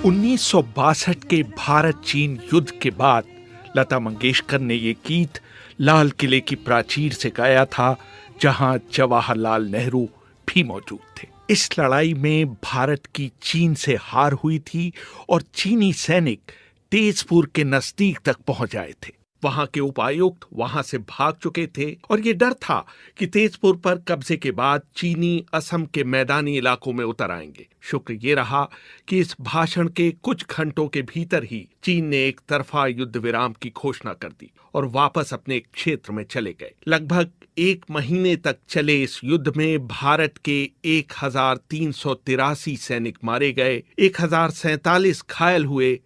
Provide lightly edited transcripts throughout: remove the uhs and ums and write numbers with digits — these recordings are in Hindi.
1962 के भारत चीन युद्ध के बाद लता मंगेशकर ने ये गीत लाल किले की प्राचीर से गाया था, जहां जवाहरलाल नेहरू भी मौजूद थे। इस लड़ाई में भारत की चीन से हार हुई थी और चीनी सैनिक तेजपुर के नजदीक तक पहुंच आए थे। वहां के उपायुक्त वहां से भाग चुके थे और ये डर था कि तेजपुर पर कब्जे के बाद चीनी असम के मैदानी इलाकों में उतर आएंगे। शुक्र ये रहा कि इस भाषण के कुछ घंटों के भीतर ही चीन ने एक तरफा युद्ध विराम की घोषणा कर दी और वापस अपने क्षेत्र में चले गए। लगभग 1 महीने तक चले इस युद्ध में भारत के 1383 सैनिक मारे गए, 1047 घायल हुए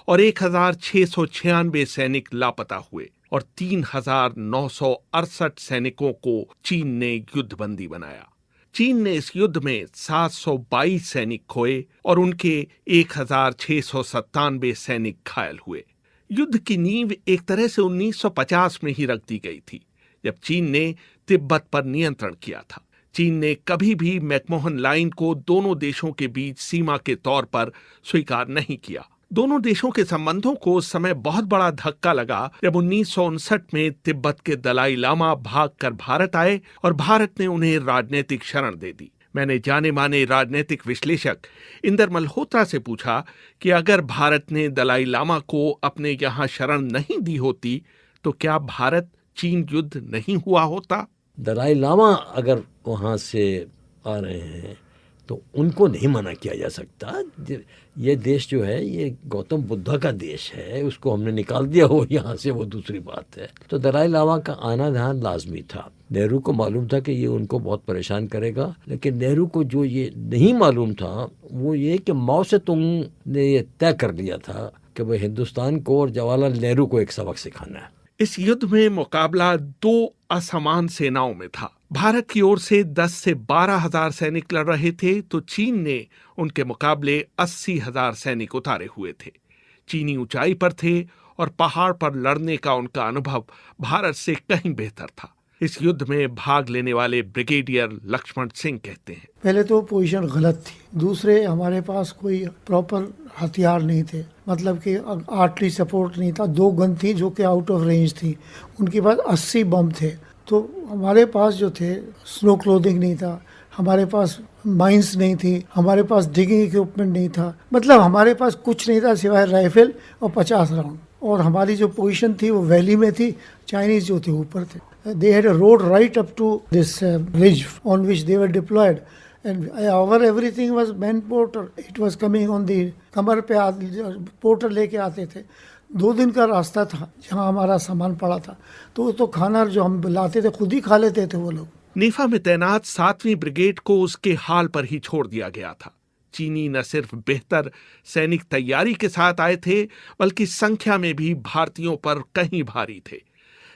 और 1696 सैनिक लापता हुए और 3968 सैनिकों को चीन ने युद्धबंदी बनाया। चीन ने इस युद्ध में 722 सैनिक खोए और उनके 1697 सैनिक घायल हुए। युद्ध की नींव एक तरह से 1950 में ही रख दी गई थी, जब चीन ने तिब्बत पर नियंत्रण किया था। चीन ने कभी भी मैकमोहन लाइन को दोनों देशों के बीच सीमा के तौर पर स्वीकार नहीं किया। दोनों देशों के संबंधों को उस समय बहुत बड़ा धक्का लगा जब 1959 में तिब्बत के दलाई लामा भागकर भारत आए और भारत ने उन्हें राजनीतिक शरण दे दी। मैंने जाने माने राजनीतिक विश्लेषक इंदर मल्होत्रा से पूछा कि अगर भारत ने दलाई लामा को अपने यहाँ शरण नहीं दी होती तो क्या भारत चीन युद्ध नहीं हुआ होता? दलाई लामा अगर वहाँ से आ रहे हैं तो उनको नहीं मना किया जा सकता। ये देश जो है ये गौतम बुद्धा का देश है, उसको हमने निकाल दिया हो यहाँ से, वो दूसरी बात है। तो दलाई लामा का आना ध्यान लाजमी था। नेहरू को मालूम था कि ये उनको बहुत परेशान करेगा, लेकिन नेहरू को जो ये नहीं मालूम था वो ये कि माओ से तुंग ने ये तय कर लिया था कि वह हिंदुस्तान को और जवाहरलाल नेहरू को एक सबक सिखाना है। इस युद्ध में मुकाबला 2 असमान सेनाओं में था। भारत की ओर से 10 से 12 हजार सैनिक लड़ रहे थे तो चीन ने उनके मुकाबले 80,000 सैनिक उतारे हुए थे। चीनी ऊंचाई पर थे और पहाड़ पर लड़ने का उनका अनुभव भारत से कहीं बेहतर था। इस युद्ध में भाग लेने वाले ब्रिगेडियर लक्ष्मण सिंह कहते हैं, पहले तो पोजीशन गलत थी, दूसरे हमारे पास कोई प्रॉपर हथियार नहीं थे, मतलब कि आर्टिलरी सपोर्ट नहीं था। 2 गन थी जो कि आउट ऑफ रेंज थी, उनके पास 80 बम थे। तो हमारे पास जो थे स्नो क्लोथिंग नहीं था, हमारे पास माइंस नहीं थी, हमारे पास डिगिंग इक्विपमेंट नहीं था, मतलब हमारे पास कुछ नहीं था सिवाय राइफल और 50 राउंड। और हमारी जो पोजीशन थी वो वैली में थी, चाइनीज जो थे ऊपर थे। They had a road right up to this ridge on which they were deployed, and our everything was man porter. It was coming on the कमर पे पोर्टर लेके आते थे। 2 दिन का रास्ता था जहाँ हमारा सामान पड़ा था, तो खाना जो हम लाते थे खुद ही खा लेते थे वो लोग। नेफा में तैनात 7वीं ब्रिगेड को उसके हाल पर ही छोड़ दिया गया था। चीनी न सिर्फ बेहतर सैनिक तैयारी के साथ आए थे, बल्कि संख्या में भी भारतीयों पर कहीं भारी थे।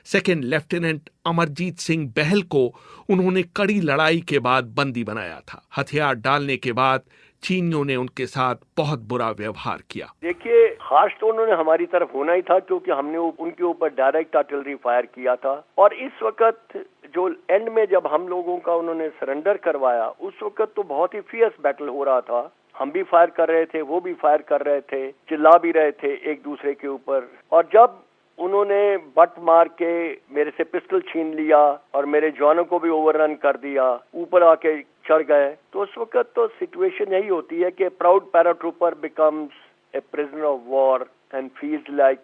2nd लेफ्टिनेंट अमरजीत सिंह बहल को उन्होंने कड़ी लड़ाई के बाद बंदी बनाया था। हथियार डालने के बाद चीनियों ने उनके साथ बहुत बुरा व्यवहार किया। देखिए, खास तो उन्होंने हमारी तरफ होना ही था क्योंकि हमने उनके ऊपर डायरेक्ट आर्टिलरी फायर किया था। और इस वक्त जो एंड में जब हम लोगों का उन्होंने सरेंडर करवाया, उस वक्त तो बहुत ही फियर्स बैटल हो रहा था। हम भी फायर कर रहे थे, वो भी फायर कर रहे थे, चिल्ला भी रहे थे एक दूसरे के ऊपर। और जब उन्होंने बट मार के मेरे से पिस्टल छीन लिया और मेरे जवानों को भी ओवररन कर दिया, ऊपर आके चढ़ गए, तो उस वक्त तो सिचुएशन यही होती है कि proud paratrooper becomes a prisoner of war and feels like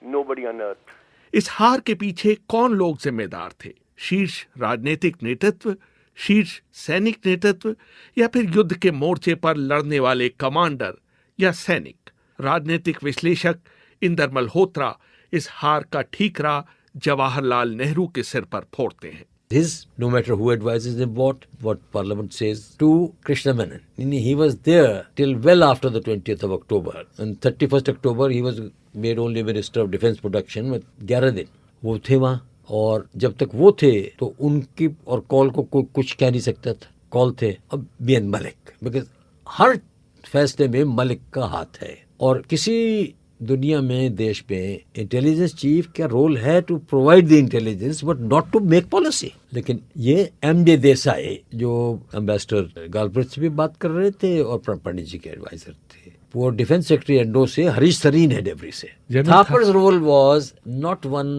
nobody on earth. इस हार के पीछे कौन लोग जिम्मेदार थे? शीर्ष राजनीतिक नेतृत्व, शीर्ष सैनिक नेतृत्व, या फिर युद्ध के मोर्चे पर लड़ने वाले कमांडर या सैनिक? राजनीतिक विश्लेषक इंदर मल्होत्रा इस हार का ठीकरा जवाहरलाल नेहरू के सिर पर फोड़ते हैं। No matter who advises him what Parliament says to Krishna Menon. He was there till well after the 20th of October. And 31st October he was made only Minister of Defence Production with 11 दिन वो थे वहाँ। और जब तक वो थे तो उनकी और कॉल को कोई कुछ कह नहीं सकता था। कॉल थे अब BN मलिक, बिकॉज हर फैसले में मलिक का हाथ है। और किसी दुनिया में, देश में इंटेलिजेंस चीफ का रोल है to provide the intelligence but not to make policy. लेकिन ये MJ देसाई जो एम्बेसडर गालब्रिथ से भी बात कर रहे थे और पंडित जी के एडवाइजर थे, poor defense secretary Endo से Harish Sareen had every say. General Thapar's role was not one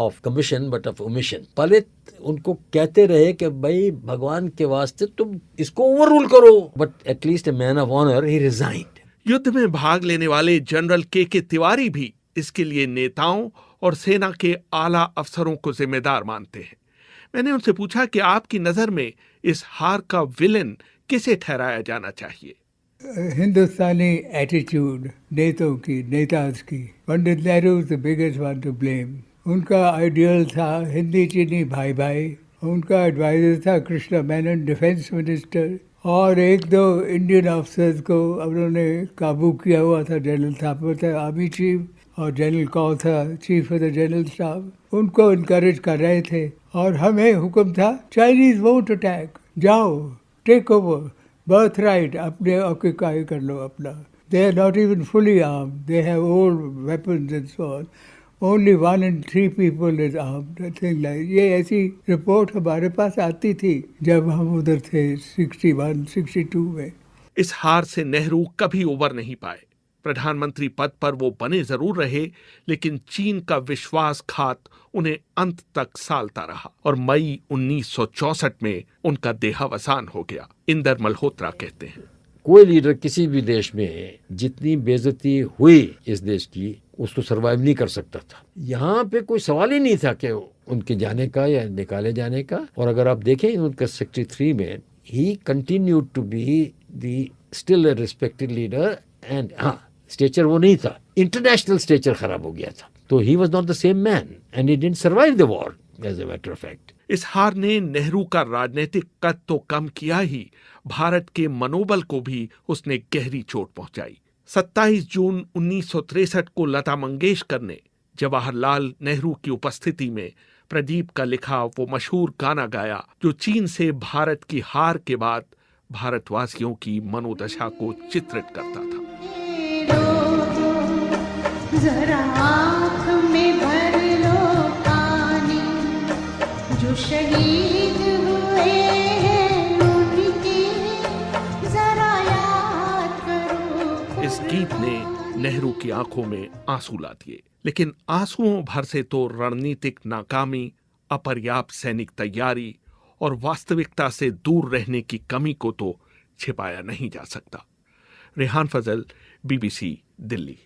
of commission but of omission. पहले उनको कहते रहे कि भाई भगवान के वास्ते तुम इसको ओवररूल करो, but at least a man of honor, he resigned. युद्ध में भाग लेने वाले जनरल के तिवारी भी इसके लिए नेताओं और सेना के आला अफसरों को जिम्मेदार मानते हैं। मैंने उनसे पूछा कि आपकी नजर में इस हार का विलेन किसे ठहराया जाना चाहिए। हिंदुस्तानी एटीट्यूड नेताज की Pandit Nehru is the biggest one to blame. उनका आइडियल था हिंदी चीनी भाई भाई। उनका एडवाइजर था कृष्णा मेनन, डिफेंस मिनिस्टर, और एक दो इंडियन ऑफिसर्स को उन्होंने काबू किया हुआ था। जनरल थापर था आर्मी चीफ और जनरल कौल था chief of the general staff. उनको इनकरेज कर रहे थे और हमें हुक्म था चाइनीज वोंट अटैक, जाओ टेक ओवर, बर्थ राइट अपने ऑक्यूपाई कर लो अपना। They are not even fully armed, they have old weapons and so on. Only 1 in 3 people is armed, thing like. ये ऐसी रिपोर्ट हमारे पास आती थी जब हम उधर थे 61, 62 में। इस हार से नेहरू कभी उबर नहीं पाए। प्रधानमंत्री पद पर वो बने जरूर रहे, लेकिन चीन का विश्वासघात उन्हें अंत तक सालता रहा और मई 1964 में उनका देहावसान हो गया। इंदर मल्होत्रा कहते हैं, कोई लीडर किसी भी देश में जितनी बेइज्जती हुई इस देश की, उसको सरवाइव नहीं कर सकता था। यहाँ पे कोई सवाल ही नहीं था कि उनके जाने का या निकाले जाने का। और अगर आप देखें उनका सेक्रेटरी 3 में, he continued to be the still a respected leader. And हाँ, स्टेचर वो नहीं था, इंटरनेशनल स्टेचर खराब हो गया था, तो he was not the same man and he didn't survive the war as a matter of fact. इस हार ने नेहरू का राजनीतिक कद तो कम किया ही, भारत के मनोबल को भी उसने गहरी चोट पहुंचाई। 27 जून 1963 को लता मंगेशकर ने जवाहरलाल नेहरू की उपस्थिति में प्रदीप का लिखा वो मशहूर गाना गाया, जो चीन से भारत की हार के बाद भारतवासियों की मनोदशा को चित्रित करता था। जरा आँख में भर लो पानी, जो शहीद हुए हैं उनके जरा याद करो। इस गीत ने नेहरू की आंखों में आंसू ला दिए, लेकिन आंसुओं भर से तो रणनीतिक नाकामी, अपर्याप्त सैनिक तैयारी और वास्तविकता से दूर रहने की कमी को तो छिपाया नहीं जा सकता। रेहान फजल, BBC, दिल्ली।